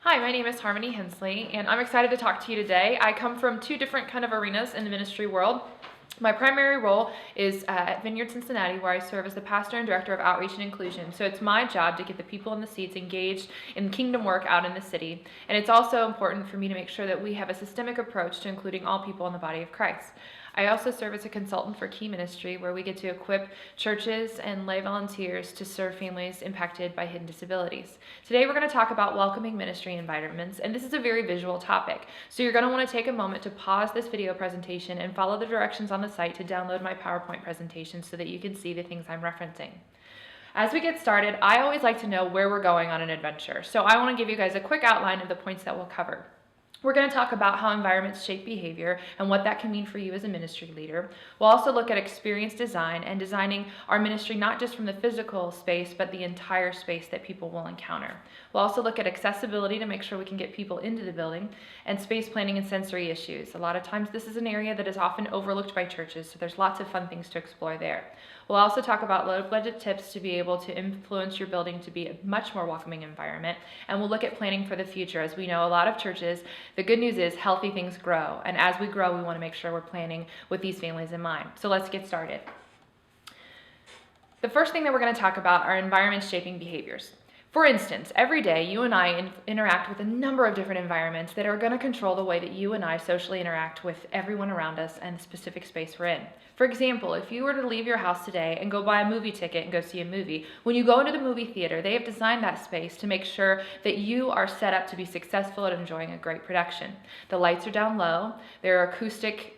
Hi, my name is Harmony Hensley, and I'm excited to talk to you today. I come from two different kind of arenas in the ministry world. My primary role is at Vineyard Cincinnati, where I serve as the pastor and director of outreach and inclusion. So it's my job to get the people in the seats engaged in kingdom work out in the city. And it's also important for me to make sure that we have a systemic approach to including all people in the body of Christ. I also serve as a consultant for Key Ministry, where we get to equip churches and lay volunteers to serve families impacted by hidden disabilities. Today we're going to talk about welcoming ministry environments, and this is a very visual topic. So you're going to want to take a moment to pause this video presentation and follow the directions on the site to download my PowerPoint presentation so that you can see the things I'm referencing. As we get started, I always like to know where we're going on an adventure. So I want to give you guys a quick outline of the points that we'll cover. We're going to talk about how environments shape behavior and what that can mean for you as a ministry leader. We'll also look at experience design and designing our ministry not just from the physical space, but the entire space that people will encounter. We'll also look at accessibility to make sure we can get people into the building, and space planning and sensory issues. A lot of times this is an area that is often overlooked by churches, so there's lots of fun things to explore there. We'll also talk about low budget tips to be able to influence your building to be a much more welcoming environment. And we'll look at planning for the future. As we know, a lot of churches, the good news is healthy things grow. And as we grow, we want to make sure we're planning with these families in mind. So let's get started. The first thing that we're going to talk about are environments shaping behaviors. For instance, every day you and I interact with a number of different environments that are going to control the way that you and I socially interact with everyone around us and the specific space we're in. For example, if you were to leave your house today and go buy a movie ticket and go see a movie, when you go into the movie theater, they have designed that space to make sure that you are set up to be successful at enjoying a great production. The lights are down low. There are acoustic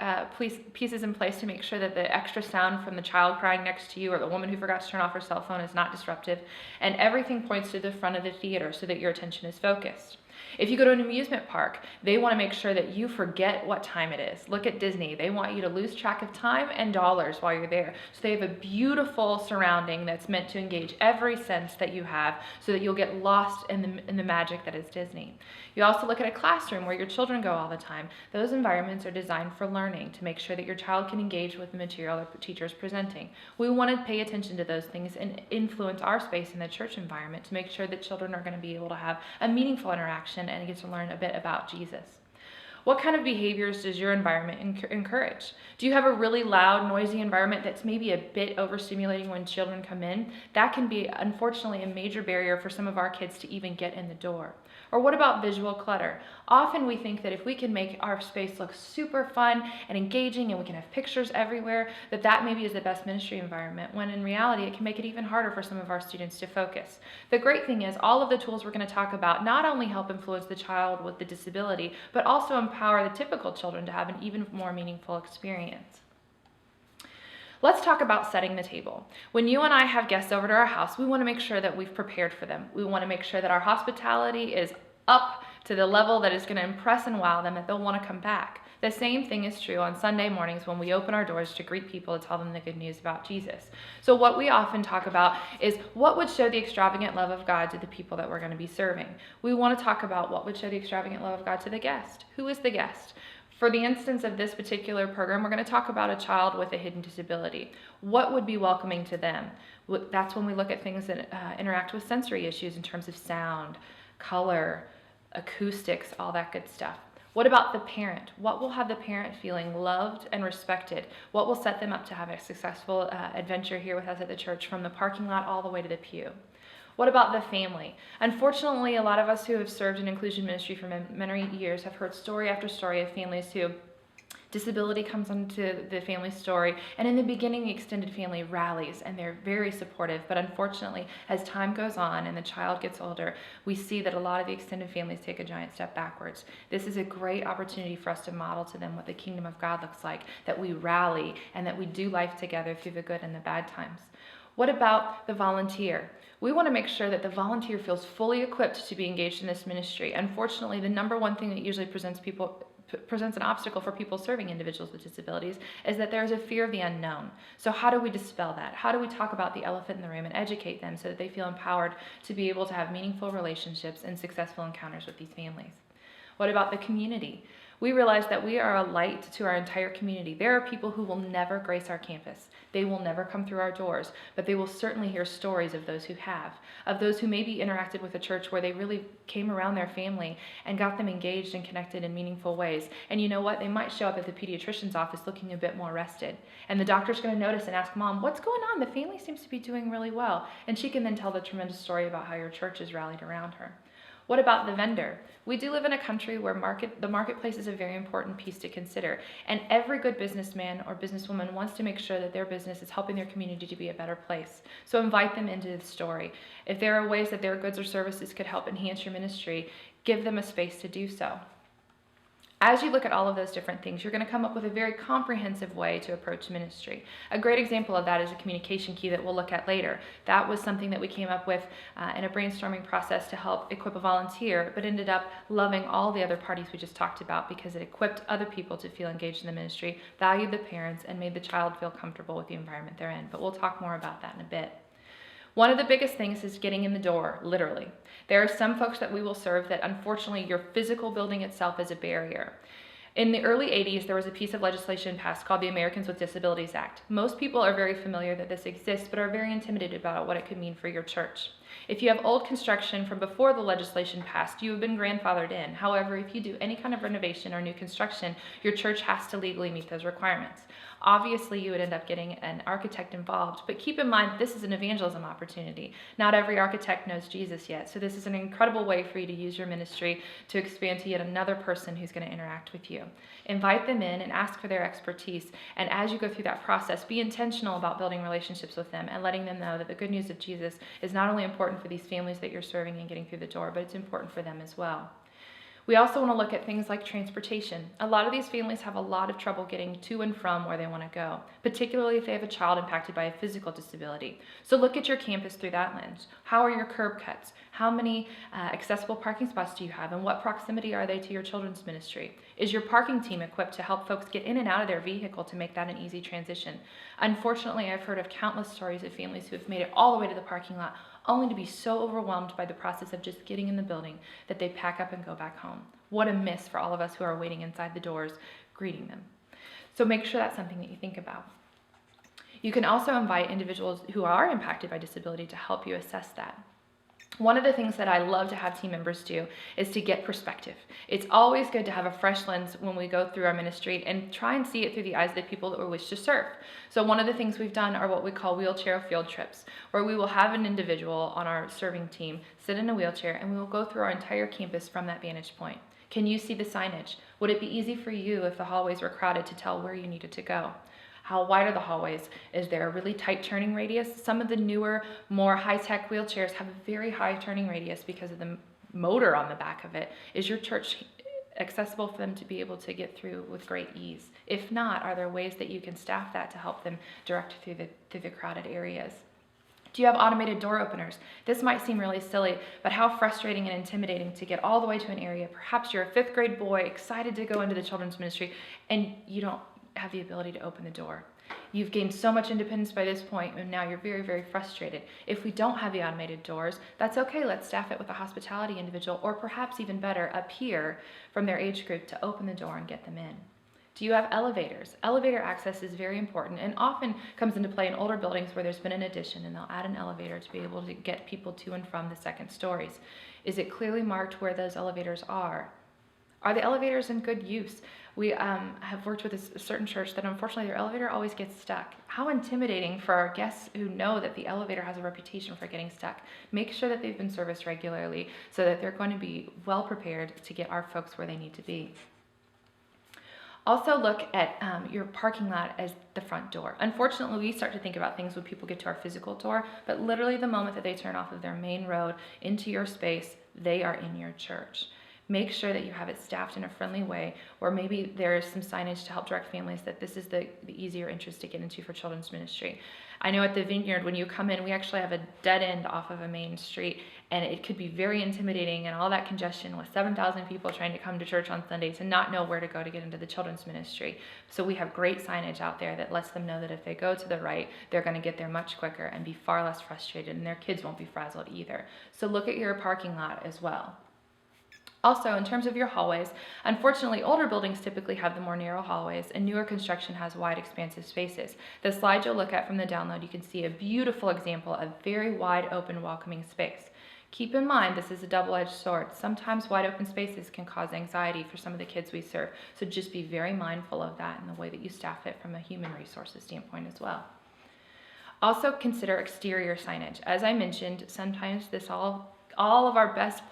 pieces in place to make sure that the extra sound from the child crying next to you or the woman who forgot to turn off her cell phone is not disruptive. And everything points to the front of the theater so that your attention is focused. If you go to an amusement park, they want to make sure that you forget what time it is. Look at Disney. They want you to lose track of time and dollars while you're there. So they have a beautiful surrounding that's meant to engage every sense that you have so that you'll get lost in the magic that is Disney. You also look at a classroom where your children go all the time. Those environments are designed for learning to make sure that your child can engage with the material the teacher is presenting. We want to pay attention to those things and influence our space in the church environment to make sure that children are going to be able to have a meaningful interaction and get to learn a bit about Jesus. What kind of behaviors does your environment encourage? Do you have a really loud, noisy environment that's maybe a bit overstimulating when children come in? That can be, unfortunately, a major barrier for some of our kids to even get in the door. Or what about visual clutter? Often we think that if we can make our space look super fun and engaging and we can have pictures everywhere, that maybe is the best ministry environment, when in reality it can make it even harder for some of our students to focus. The great thing is all of the tools we're going to talk about not only help influence the child with the disability, but also empower the typical children to have an even more meaningful experience. Let's talk about setting the table. When you and I have guests over to our house, we want to make sure that we've prepared for them. We want to make sure that our hospitality is up to the level that is going to impress and wow them, that they'll want to come back. The same thing is true on Sunday mornings when we open our doors to greet people to tell them the good news about Jesus. So what we often talk about is what would show the extravagant love of God to the people that we're going to be serving. We want to talk about what would show the extravagant love of God to the guest. Who is the guest? For the instance of this particular program, we're going to talk about a child with a hidden disability. What would be welcoming to them? That's when we look at things that interact with sensory issues in terms of sound, color, acoustics, all that good stuff. What about the parent? What will have the parent feeling loved and respected? What will set them up to have a successful adventure here with us at the church from the parking lot all the way to the pew? What about the family? Unfortunately, a lot of us who have served in inclusion ministry for many years have heard story after story of families who disability comes into the family story, and in the beginning the extended family rallies and they're very supportive, but unfortunately as time goes on and the child gets older, we see that a lot of the extended families take a giant step backwards. This is a great opportunity for us to model to them what the kingdom of God looks like, that we rally and that we do life together through the good and the bad times. What about the volunteer? We want to make sure that the volunteer feels fully equipped to be engaged in this ministry. Unfortunately, the number one thing that usually presents an obstacle for people serving individuals with disabilities is that there's a fear of the unknown. So how do we dispel that? How do we talk about the elephant in the room and educate them so that they feel empowered to be able to have meaningful relationships and successful encounters with these families? What about the community? We realize that we are a light to our entire community. There are people who will never grace our campus. They will never come through our doors, but they will certainly hear stories of those who have, of those who maybe interacted with a church where they really came around their family and got them engaged and connected in meaningful ways. And you know what? They might show up at the pediatrician's office looking a bit more rested. And the doctor's going to notice and ask, Mom, what's going on? The family seems to be doing really well. And she can then tell the tremendous story about how your church has rallied around her. What about the vendor? We do live in a country where the marketplace is a very important piece to consider. And every good businessman or businesswoman wants to make sure that their business is helping their community to be a better place. So invite them into the story. If there are ways that their goods or services could help enhance your ministry, give them a space to do so. As you look at all of those different things, you're going to come up with a very comprehensive way to approach ministry. A great example of that is a communication key that we'll look at later. That was something that we came up with in a brainstorming process to help equip a volunteer, but ended up loving all the other parties we just talked about because it equipped other people to feel engaged in the ministry, valued the parents, and made the child feel comfortable with the environment they're in. But we'll talk more about that in a bit. One of the biggest things is getting in the door, literally. There are some folks that we will serve that unfortunately your physical building itself is a barrier. In the early 80s, there was a piece of legislation passed called the Americans with Disabilities Act. Most people are very familiar that this exists, but are very intimidated about what it could mean for your church. If you have old construction from before the legislation passed, you have been grandfathered in. However, if you do any kind of renovation or new construction, your church has to legally meet those requirements. Obviously, you would end up getting an architect involved, but keep in mind this is an evangelism opportunity. Not every architect knows Jesus yet, so this is an incredible way for you to use your ministry to expand to yet another person who's going to interact with you. Invite them in and ask for their expertise, and as you go through that process, be intentional about building relationships with them and letting them know that the good news of Jesus is not only important for these families that you're serving and getting through the door, but it's important for them as well. We also want to look at things like transportation. A lot of these families have a lot of trouble getting to and from where they want to go, particularly if they have a child impacted by a physical disability. So look at your campus through that lens. How are your curb cuts? How many accessible parking spots do you have, and what proximity are they to your children's ministry? Is your parking team equipped to help folks get in and out of their vehicle to make that an easy transition? Unfortunately, I've heard of countless stories of families who have made it all the way to the parking lot only to be so overwhelmed by the process of just getting in the building that they pack up and go back home. What a miss for all of us who are waiting inside the doors, greeting them. So make sure that's something that you think about. You can also invite individuals who are impacted by disability to help you assess that. One of the things that I love to have team members do is to get perspective. It's always good to have a fresh lens when we go through our ministry and try and see it through the eyes of the people that we wish to serve. So one of the things we've done are what we call wheelchair field trips, where we will have an individual on our serving team sit in a wheelchair and we will go through our entire campus from that vantage point. Can you see the signage? Would it be easy for you if the hallways were crowded to tell where you needed to go? How wide are the hallways? Is there a really tight turning radius? Some of the newer, more high-tech wheelchairs have a very high turning radius because of the motor on the back of it. Is your church accessible for them to be able to get through with great ease? If not, are there ways that you can staff that to help them direct through the crowded areas? Do you have automated door openers? This might seem really silly, but how frustrating and intimidating to get all the way to an area. Perhaps you're a 5th grade boy excited to go into the children's ministry and you don't have the ability to open the door. You've gained so much independence by this point, and now you're very, very frustrated. If we don't have the automated doors, that's okay. Let's staff it with a hospitality individual, or perhaps even better, a peer from their age group to open the door and get them in. Do you have elevators? Elevator access is very important and often comes into play in older buildings where there's been an addition and they'll add an elevator to be able to get people to and from the second stories. Is it clearly marked where those elevators are? Are the elevators in good use? We have worked with a certain church that unfortunately their elevator always gets stuck. How intimidating for our guests who know that the elevator has a reputation for getting stuck. Make sure that they've been serviced regularly so that they're going to be well prepared to get our folks where they need to be. Also look at your parking lot as the front door. Unfortunately, we start to think about things when people get to our physical door, but literally the moment that they turn off of their main road into your space, they are in your church. Make sure that you have it staffed in a friendly way, or maybe there is some signage to help direct families that this is the easier interest to get into for children's ministry. I know at the Vineyard, when you come in, we actually have a dead end off of a main street, and it could be very intimidating and all that congestion with 7,000 people trying to come to church on Sunday to not know where to go to get into the children's ministry. So we have great signage out there that lets them know that if they go to the right, they're going to get there much quicker and be far less frustrated, and their kids won't be frazzled either. So look at your parking lot as well. Also, in terms of your hallways, unfortunately, older buildings typically have the more narrow hallways, and newer construction has wide, expansive spaces. The slide you'll look at from the download, you can see a beautiful example of very wide, open, welcoming space. Keep in mind, this is a double-edged sword. Sometimes wide open spaces can cause anxiety for some of the kids we serve, so just be very mindful of that in the way that you staff it from a human resources standpoint as well. Also consider exterior signage. As I mentioned, sometimes all of our best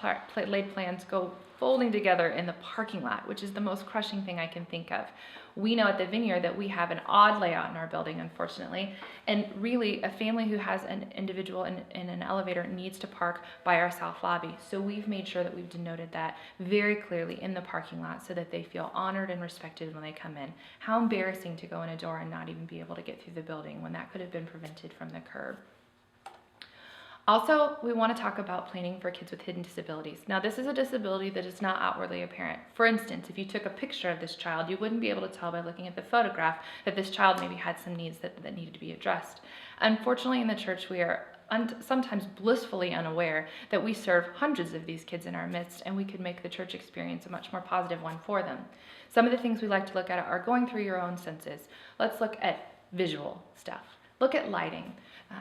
laid plans go folding together in the parking lot, which is the most crushing thing I can think of. We know at the Vineyard that we have an odd layout in our building, unfortunately, and really a family who has an individual in an elevator needs to park by our south lobby. So we've made sure that we've denoted that very clearly in the parking lot so that they feel honored and respected when they come in. How embarrassing to go in a door and not even be able to get through the building when that could have been prevented from the curb. Also, we want to talk about planning for kids with hidden disabilities. Now, this is a disability that is not outwardly apparent. For instance, if you took a picture of this child, you wouldn't be able to tell by looking at the photograph that this child maybe had some needs that needed to be addressed. Unfortunately, in the church, we are sometimes blissfully unaware that we serve hundreds of these kids in our midst, and we could make the church experience a much more positive one for them. Some of the things we like to look at are going through your own senses. Let's look at visual stuff. Look at lighting.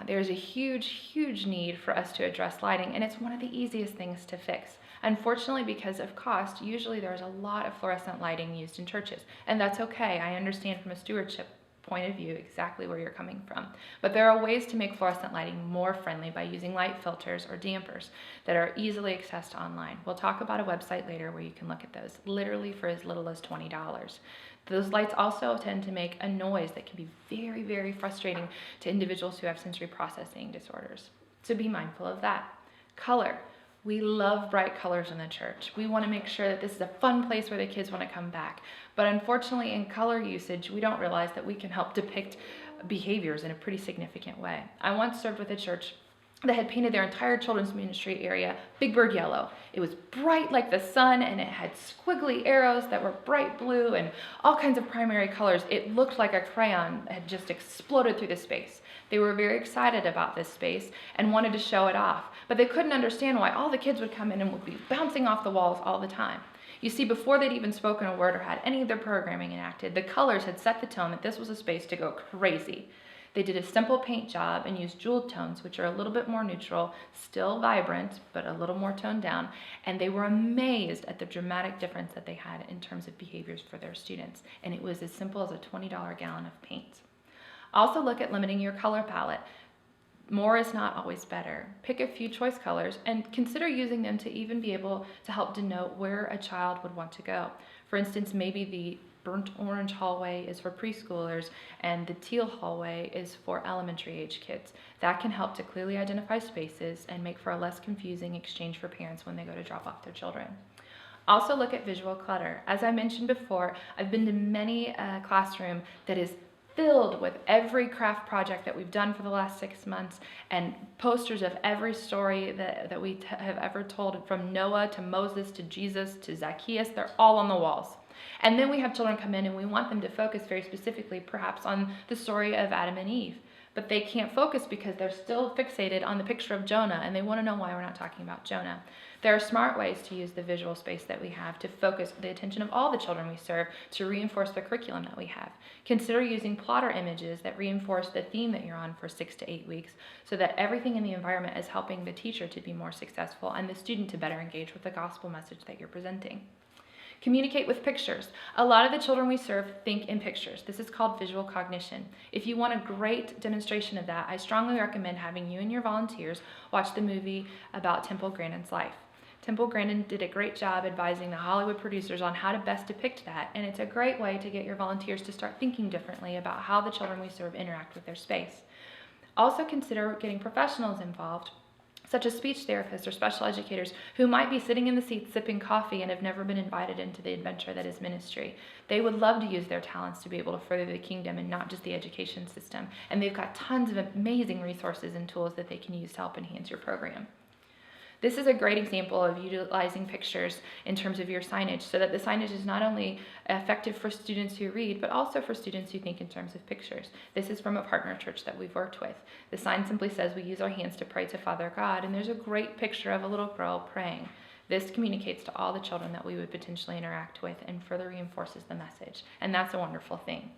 There's a huge need for us to address lighting, and it's one of the easiest things to fix. Unfortunately, because of cost, usually there's a lot of fluorescent lighting used in churches, and that's okay. I understand from a stewardship point of view exactly where you're coming from. But there are ways to make fluorescent lighting more friendly by using light filters or dampers that are easily accessed online. We'll talk about a website later where you can look at those, literally for as little as $20. Those lights also tend to make a noise that can be very frustrating to individuals who have sensory processing disorders. So be mindful of that. Color. We love bright colors in the church. We want to make sure that this is a fun place where the kids want to come back. But unfortunately, in color usage, we don't realize that we can help depict behaviors in a pretty significant way. I once served with a church that had painted their entire children's ministry area Big Bird yellow. It was bright like the sun, and it had squiggly arrows that were bright blue and all kinds of primary colors. It looked like a crayon had just exploded through the space. They were very excited about this space and wanted to show it off, but they couldn't understand why all the kids would come in and would be bouncing off the walls all the time. You see, before they'd even spoken a word or had any of their programming enacted, the colors had set the tone that this was a space to go crazy. They did a simple paint job and used jeweled tones, which are a little bit more neutral, still vibrant, but a little more toned down, and they were amazed at the dramatic difference that they had in terms of behaviors for their students, and it was as simple as a $20 gallon of paint. Also look at limiting your color palette. More is not always better. Pick a few choice colors and consider using them to even be able to help denote where a child would want to go. For instance, maybe the burnt orange hallway is for preschoolers and the teal hallway is for elementary age kids. That can help to clearly identify spaces and make for a less confusing exchange for parents when they go to drop off their children. Also look at visual clutter. As I mentioned before, I've been to many classroom that is filled with every craft project that we've done for the last 6 months and posters of every story that we have ever told, from Noah to Moses to Jesus to Zacchaeus. They're all on the walls. And then we have children come in and we want them to focus very specifically perhaps on the story of Adam and Eve. But they can't focus because they're still fixated on the picture of Jonah, and they want to know why we're not talking about Jonah. There are smart ways to use the visual space that we have to focus the attention of all the children we serve to reinforce the curriculum that we have. Consider using plotter images that reinforce the theme that you're on for 6 to 8 weeks so that everything in the environment is helping the teacher to be more successful and the student to better engage with the gospel message that you're presenting. Communicate with pictures. A lot of the children we serve think in pictures. This is called visual cognition. If you want a great demonstration of that, I strongly recommend having you and your volunteers watch the movie about Temple Grandin's life. Temple Grandin did a great job advising the Hollywood producers on how to best depict that, and it's a great way to get your volunteers to start thinking differently about how the children we serve interact with their space. Also consider getting professionals involved, such as speech therapists or special educators who might be sitting in the seats sipping coffee and have never been invited into the adventure that is ministry. They would love to use their talents to be able to further the kingdom and not just the education system. And they've got tons of amazing resources and tools that they can use to help enhance your program. This is a great example of utilizing pictures in terms of your signage so that the signage is not only effective for students who read, but also for students who think in terms of pictures. This is from a partner church that we've worked with. The sign simply says, "We use our hands to pray to Father God," and there's a great picture of a little girl praying. This communicates to all the children that we would potentially interact with and further reinforces the message. And that's a wonderful thing.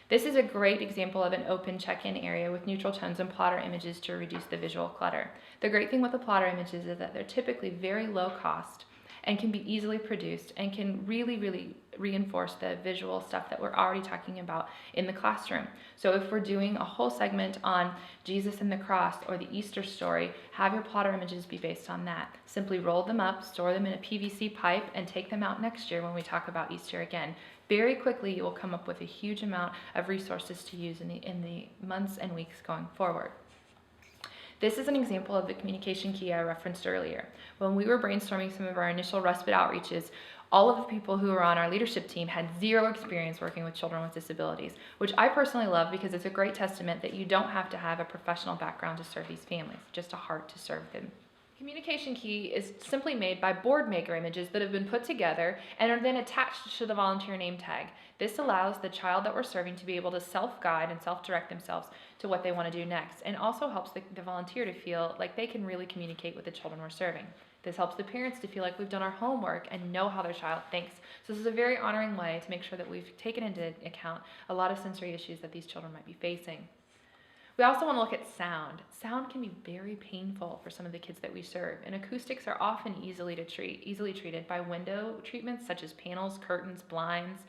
This is a great example of an open check-in area with neutral tones and plotter images to reduce the visual clutter. The great thing with the plotter images is that they're typically very low cost and can be easily produced and can really reinforce the visual stuff that we're already talking about in the classroom. So if we're doing a whole segment on Jesus and the cross or the Easter story, have your plotter images be based on that. Simply roll them up, store them in a PVC pipe, and take them out next year when we talk about Easter again. Very quickly, you will come up with a huge amount of resources to use in the months and weeks going forward. This is an example of the communication key I referenced earlier. When we were brainstorming some of our initial respite outreaches, all of the people who were on our leadership team had zero experience working with children with disabilities, which I personally love because it's a great testament that you don't have to have a professional background to serve these families, just a heart to serve them. Communication key is simply made by board maker images that have been put together and are then attached to the volunteer name tag. This allows the child that we're serving to be able to self-guide and self-direct themselves to what they want to do next, and also helps the volunteer to feel like they can really communicate with the children we're serving. This helps the parents to feel like we've done our homework and know how their child thinks. So this is a very honoring way to make sure that we've taken into account a lot of sensory issues that these children might be facing. We also want to look at sound. Sound can be very painful for some of the kids that we serve, and acoustics are often easily treated by window treatments such as panels, curtains, blinds,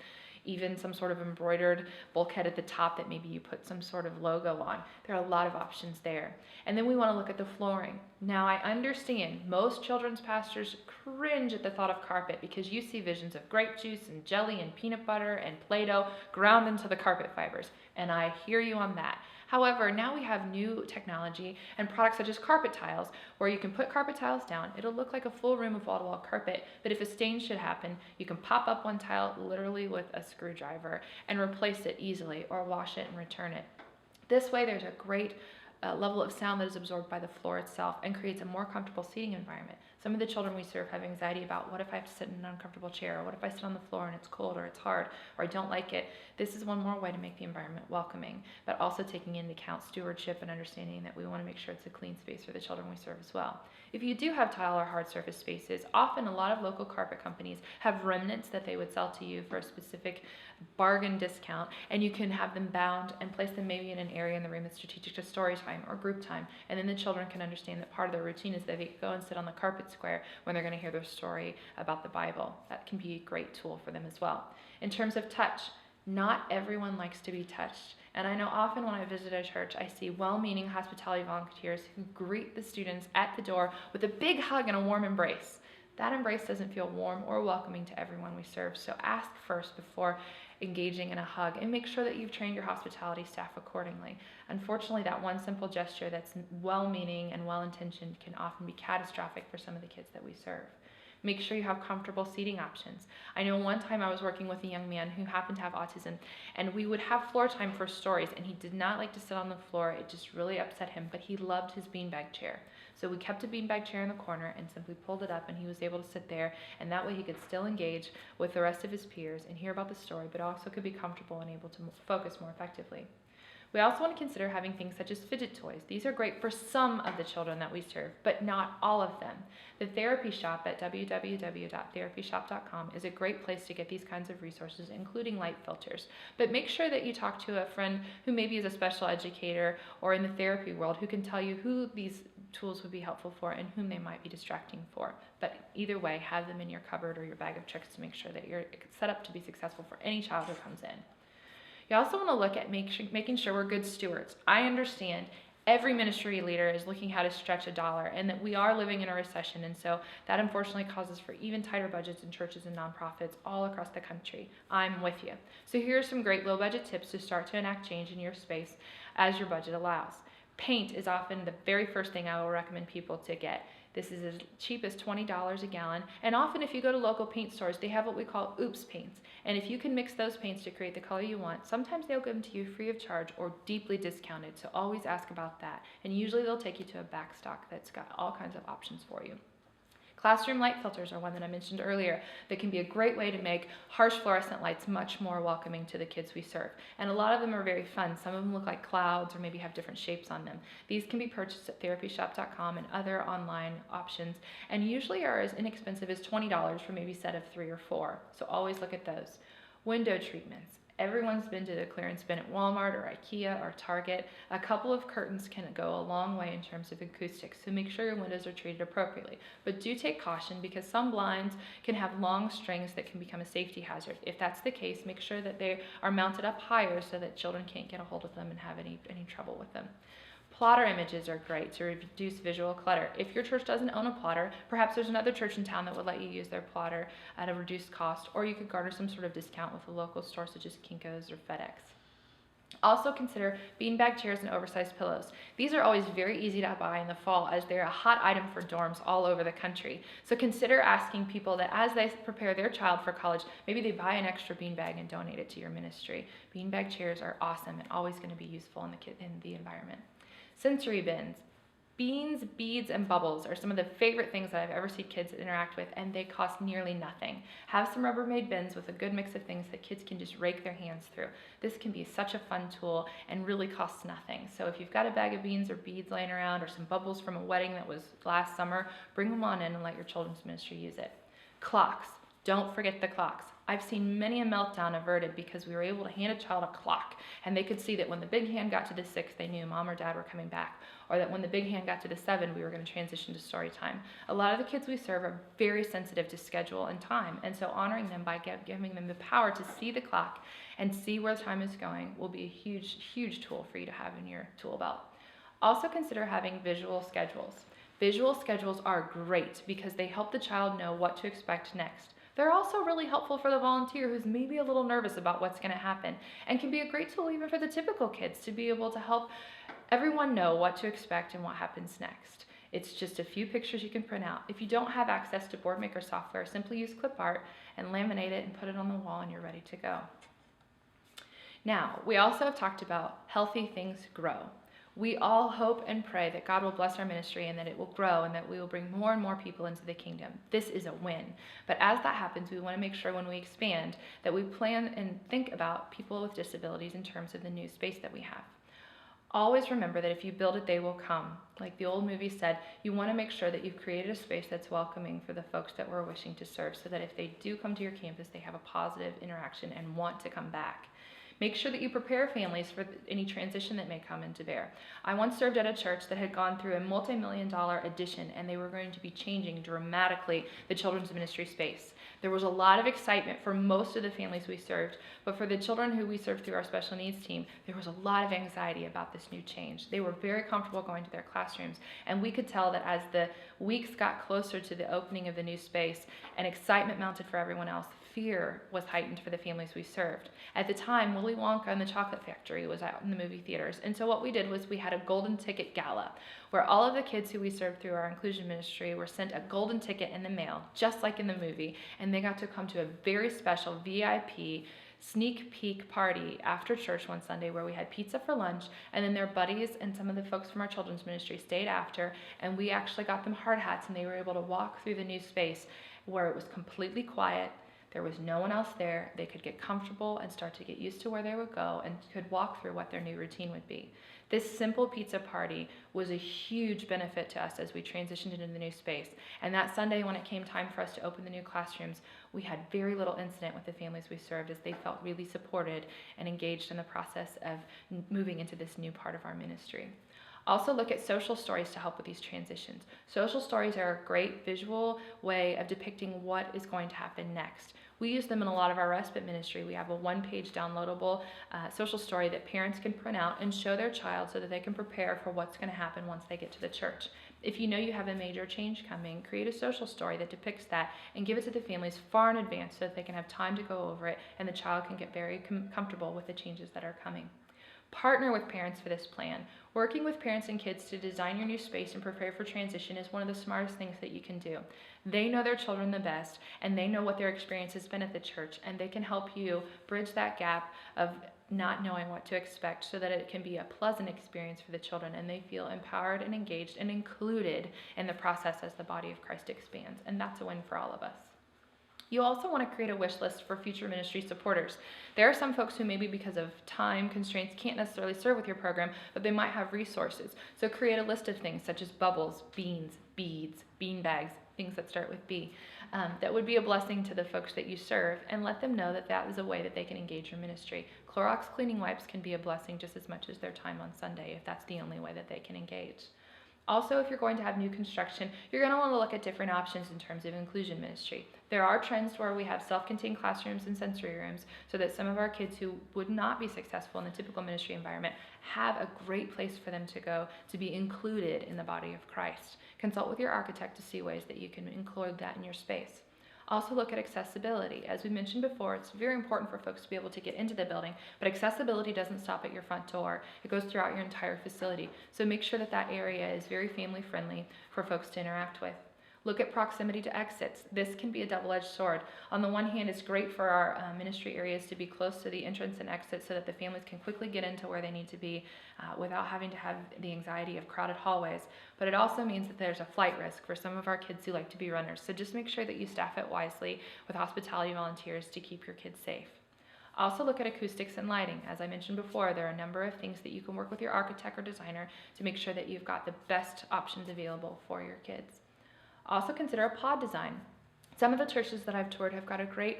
even some sort of embroidered bulkhead at the top that maybe you put some sort of logo on. There are a lot of options there. And then we want to look at the flooring. Now, I understand most children's pastors cringe at the thought of carpet because you see visions of grape juice and jelly and peanut butter and Play-Doh ground into the carpet fibers, and I hear you on that. However, now we have new technology and products such as carpet tiles, where you can put carpet tiles down. It'll look like a full room of wall-to-wall carpet, but if a stain should happen, you can pop up one tile literally with a screwdriver and replace it easily, or wash it and return it. This way, there's a great level of sound that is absorbed by the floor itself and creates a more comfortable seating environment. Some of the children we serve have anxiety about, what if I have to sit in an uncomfortable chair, or what if I sit on the floor and it's cold or it's hard or I don't like it. This is one more way to make the environment welcoming, but also taking into account stewardship and understanding that we want to make sure it's a clean space for the children we serve as well. If you do have tile or hard surface spaces, often a lot of local carpet companies have remnants that they would sell to you for a specific bargain discount, and you can have them bound and place them maybe in an area in the room that's strategic to story time or group time, and then the children can understand that part of their routine is that they go and sit on the carpet square when they're going to hear their story about the Bible. That can be a great tool for them as well. In terms of touch, not everyone likes to be touched. And I know often when I visit a church, I see well-meaning hospitality volunteers who greet the students at the door with a big hug and a warm embrace. That embrace doesn't feel warm or welcoming to everyone we serve, so ask first before engaging in a hug, and make sure that you've trained your hospitality staff accordingly. Unfortunately, that one simple gesture that's well-meaning and well-intentioned can often be catastrophic for some of the kids that we serve. Make sure you have comfortable seating options. I know one time I was working with a young man who happened to have autism, and we would have floor time for stories, and he did not like to sit on the floor. It just really upset him, but he loved his beanbag chair. So we kept a beanbag chair in the corner and simply pulled it up, and he was able to sit there, and that way he could still engage with the rest of his peers and hear about the story, but also could be comfortable and able to focus more effectively. We also want to consider having things such as fidget toys. These are great for some of the children that we serve, but not all of them. The Therapy Shop at www.therapyshop.com is a great place to get these kinds of resources, including light filters. But make sure that you talk to a friend who maybe is a special educator or in the therapy world who can tell you who these tools would be helpful for and whom they might be distracting for. But either way, have them in your cupboard or your bag of tricks to make sure that you're set up to be successful for any child who comes in. You also want to look at making sure we're good stewards. I understand every ministry leader is looking how to stretch a dollar, and that we are living in a recession, and so that unfortunately causes for even tighter budgets in churches and nonprofits all across the country. I'm with you. So here are some great low budget tips to start to enact change in your space as your budget allows. Paint is often the very first thing I will recommend people to get. This is as cheap as $20 a gallon, and often if you go to local paint stores, they have what we call oops paints. And if you can mix those paints to create the color you want, sometimes they'll give them to you free of charge or deeply discounted, so always ask about that. And usually they'll take you to a back stock that's got all kinds of options for you. Classroom light filters are one that I mentioned earlier that can be a great way to make harsh fluorescent lights much more welcoming to the kids we serve. And a lot of them are very fun. Some of them look like clouds or maybe have different shapes on them. These can be purchased at therapyshop.com and other online options, and usually are as inexpensive as $20 for maybe a set of 3 or 4. So always look at those. Window treatments. Everyone's been to the clearance bin at Walmart or IKEA or Target. A couple of curtains can go a long way in terms of acoustics, so make sure your windows are treated appropriately. But do take caution, because some blinds can have long strings that can become a safety hazard. If that's the case, make sure that they are mounted up higher so that children can't get a hold of them and have any trouble with them. Plotter images are great to reduce visual clutter. If your church doesn't own a plotter, perhaps there's another church in town that would let you use their plotter at a reduced cost, or you could garner some sort of discount with a local store such as Kinko's or FedEx. Also consider beanbag chairs and oversized pillows. These are always very easy to buy in the fall, as they're a hot item for dorms all over the country. So consider asking people that as they prepare their child for college, maybe they buy an extra beanbag and donate it to your ministry. Beanbag chairs are awesome and always going to be useful in the environment. Sensory bins. Beans, beads, and bubbles are some of the favorite things that I've ever seen kids interact with, and they cost nearly nothing. Have some Rubbermaid bins with a good mix of things that kids can just rake their hands through. This can be such a fun tool and really costs nothing. So if you've got a bag of beans or beads laying around, or some bubbles from a wedding that was last summer, bring them on in and let your children's ministry use it. Clocks. Don't forget the clocks. I've seen many a meltdown averted because we were able to hand a child a clock, and they could see that when the big hand got to the 6, they knew mom or dad were coming back, or that when the big hand got to the 7, we were going to transition to story time. A lot of the kids we serve are very sensitive to schedule and time, and so honoring them by giving them the power to see the clock and see where time is going will be a huge, huge tool for you to have in your tool belt. Also consider having visual schedules. Visual schedules are great because they help the child know what to expect next. They're also really helpful for the volunteer who's maybe a little nervous about what's going to happen, and can be a great tool even for the typical kids to be able to help everyone know what to expect and what happens next. It's just a few pictures you can print out. If you don't have access to BoardMaker software, simply use clip art and laminate it and put it on the wall and you're ready to go. Now, we also have talked about healthy things grow. We all hope and pray that God will bless our ministry and that it will grow and that we will bring more and more people into the kingdom. This is a win. But as that happens, we want to make sure when we expand that we plan and think about people with disabilities in terms of the new space that we have. Always remember that if you build it, they will come. Like the old movie said, you want to make sure that you've created a space that's welcoming for the folks that we're wishing to serve, so that if they do come to your campus, they have a positive interaction and want to come back. Make sure that you prepare families for any transition that may come into bear. I once served at a church that had gone through a multi-million-dollar addition, and they were going to be changing dramatically the children's ministry space. There was a lot of excitement for most of the families we served, but for the children who we served through our special needs team, there was a lot of anxiety about this new change. They were very comfortable going to their classrooms, and we could tell that as the weeks got closer to the opening of the new space and excitement mounted for everyone else, fear was heightened for the families we served. At the time, Willy Wonka and the Chocolate Factory was out in the movie theaters, and so what we did was we had a golden ticket gala where all of the kids who we served through our inclusion ministry were sent a golden ticket in the mail, just like in the movie, and they got to come to a very special VIP sneak peek party after church one Sunday where we had pizza for lunch, and then their buddies and some of the folks from our children's ministry stayed after, and we actually got them hard hats, and they were able to walk through the new space where it was completely quiet. There was no one else there. They could get comfortable and start to get used to where they would go and could walk through what their new routine would be. This simple pizza party was a huge benefit to us as we transitioned into the new space. And that Sunday, when it came time for us to open the new classrooms, we had very little incident with the families we served, as they felt really supported and engaged in the process of moving into this new part of our ministry. Also look at social stories to help with these transitions. Social stories are a great visual way of depicting what is going to happen next. We use them in a lot of our respite ministry. We have a one-page downloadable social story that parents can print out and show their child so that they can prepare for what's going to happen once they get to the church. If you know you have a major change coming, create a social story that depicts that and give it to the families far in advance so that they can have time to go over it and the child can get very comfortable with the changes that are coming. Partner with parents for this plan. Working with parents and kids to design your new space and prepare for transition is one of the smartest things that you can do. They know their children the best, and they know what their experience has been at the church, and they can help you bridge that gap of not knowing what to expect, so that it can be a pleasant experience for the children and they feel empowered and engaged and included in the process as the body of Christ expands. And that's a win for all of us. You also want to create a wish list for future ministry supporters. There are some folks who maybe because of time constraints can't necessarily serve with your program, but they might have resources. So create a list of things such as bubbles, beans, beads, bean bags, things that start with B. That would be a blessing to the folks that you serve, and let them know that that is a way that they can engage your ministry. Clorox cleaning wipes can be a blessing just as much as their time on Sunday if that's the only way that they can engage. Also, if you're going to have new construction, you're going to want to look at different options in terms of inclusion ministry. There are trends where we have self-contained classrooms and sensory rooms so that some of our kids who would not be successful in the typical ministry environment have a great place for them to go to be included in the body of Christ. Consult with your architect to see ways that you can include that in your space. Also look at accessibility. As we mentioned before, it's very important for folks to be able to get into the building, but accessibility doesn't stop at your front door. It goes throughout your entire facility. So make sure that that area is very family friendly for folks to interact with. Look at proximity to exits. This can be a double-edged sword. On the one hand, it's great for our ministry areas to be close to the entrance and exit so that the families can quickly get into where they need to be without having to have the anxiety of crowded hallways. But it also means that there's a flight risk for some of our kids who like to be runners. So just make sure that you staff it wisely with hospitality volunteers to keep your kids safe. Also look at acoustics and lighting. As I mentioned before, there are a number of things that you can work with your architect or designer to make sure that you've got the best options available for your kids. Also consider a pod design. Some of the churches that I've toured have got a great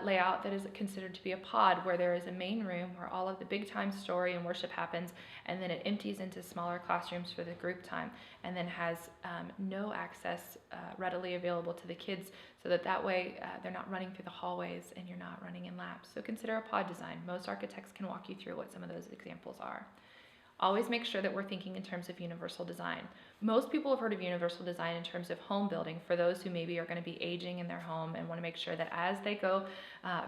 layout that is considered to be a pod, where there is a main room where all of the big time story and worship happens, and then it empties into smaller classrooms for the group time, and then has no access readily available to the kids, so that way they're not running through the hallways and you're not running in laps. So consider a pod design. Most architects can walk you through what some of those examples are. Always make sure that we're thinking in terms of universal design. Most people have heard of universal design in terms of home building for those who maybe are going to be aging in their home and want to make sure that as they go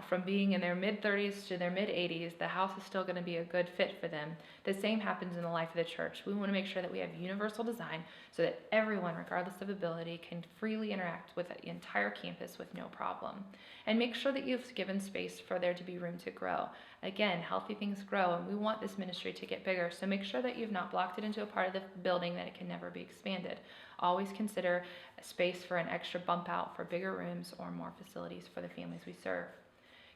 from being in their mid-30s to their mid-80s, the house is still going to be a good fit for them. The same happens in the life of the church. We want to make sure that we have universal design so that everyone, regardless of ability, can freely interact with the entire campus with no problem. And make sure that you've given space for there to be room to grow. Again, healthy things grow, and we want this ministry to get bigger, so make sure that you've not blocked it into a part of the building that it can never be expanded. Always consider a space for an extra bump out for bigger rooms or more facilities for the families we serve.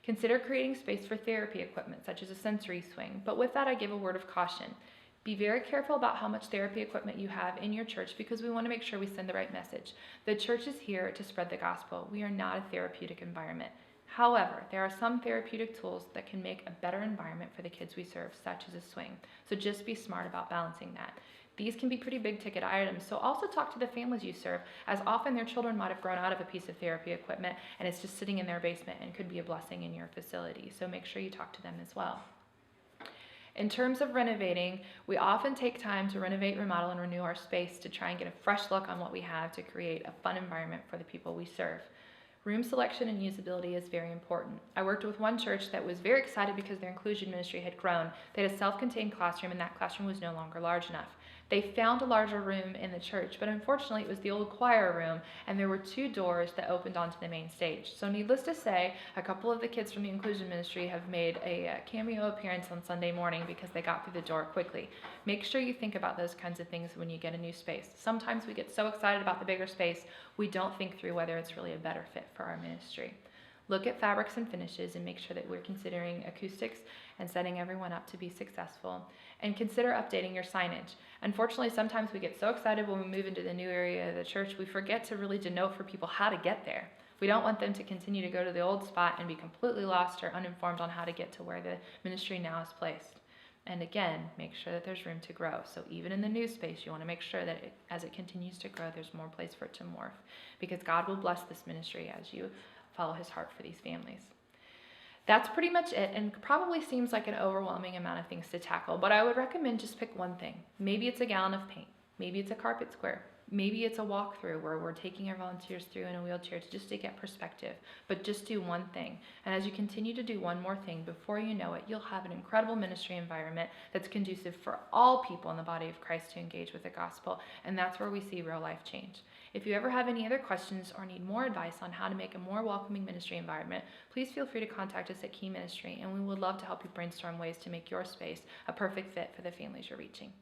Consider creating space for therapy equipment, such as a sensory swing, but with that I give a word of caution. Be very careful about how much therapy equipment you have in your church, because we want to make sure we send the right message. The church is here to spread the gospel. We are not a therapeutic environment. However, there are some therapeutic tools that can make a better environment for the kids we serve, such as a swing. So just be smart about balancing that. These can be pretty big ticket items, so also talk to the families you serve, as often their children might have grown out of a piece of therapy equipment and it's just sitting in their basement and could be a blessing in your facility. So make sure you talk to them as well. In terms of renovating, we often take time to renovate, remodel, and renew our space to try and get a fresh look on what we have to create a fun environment for the people we serve. Room selection and usability is very important. I worked with one church that was very excited because their inclusion ministry had grown. They had a self-contained classroom, and that classroom was no longer large enough. They found a larger room in the church, but unfortunately it was the old choir room, and there were 2 doors that opened onto the main stage. So needless to say, a couple of the kids from the inclusion ministry have made a cameo appearance on Sunday morning because they got through the door quickly. Make sure you think about those kinds of things when you get a new space. Sometimes we get so excited about the bigger space, we don't think through whether it's really a better fit for our ministry. Look at fabrics and finishes and make sure that we're considering acoustics and setting everyone up to be successful. And consider updating your signage. Unfortunately, sometimes we get so excited when we move into the new area of the church, we forget to really denote for people how to get there. We don't want them to continue to go to the old spot and be completely lost or uninformed on how to get to where the ministry now is placed. And again, make sure that there's room to grow. So even in the new space, you want to make sure that as it continues to grow, there's more place for it to morph, because God will bless this ministry as you follow his heart for these families. That's pretty much it, and probably seems like an overwhelming amount of things to tackle, but I would recommend just pick one thing. Maybe it's a gallon of paint. Maybe it's a carpet square. Maybe it's a walkthrough where we're taking our volunteers through in a wheelchair to get perspective, but just do one thing. And as you continue to do one more thing, before you know it, you'll have an incredible ministry environment that's conducive for all people in the body of Christ to engage with the gospel. And that's where we see real life change. If you ever have any other questions or need more advice on how to make a more welcoming ministry environment, please feel free to contact us at Key Ministry, and we would love to help you brainstorm ways to make your space a perfect fit for the families you're reaching.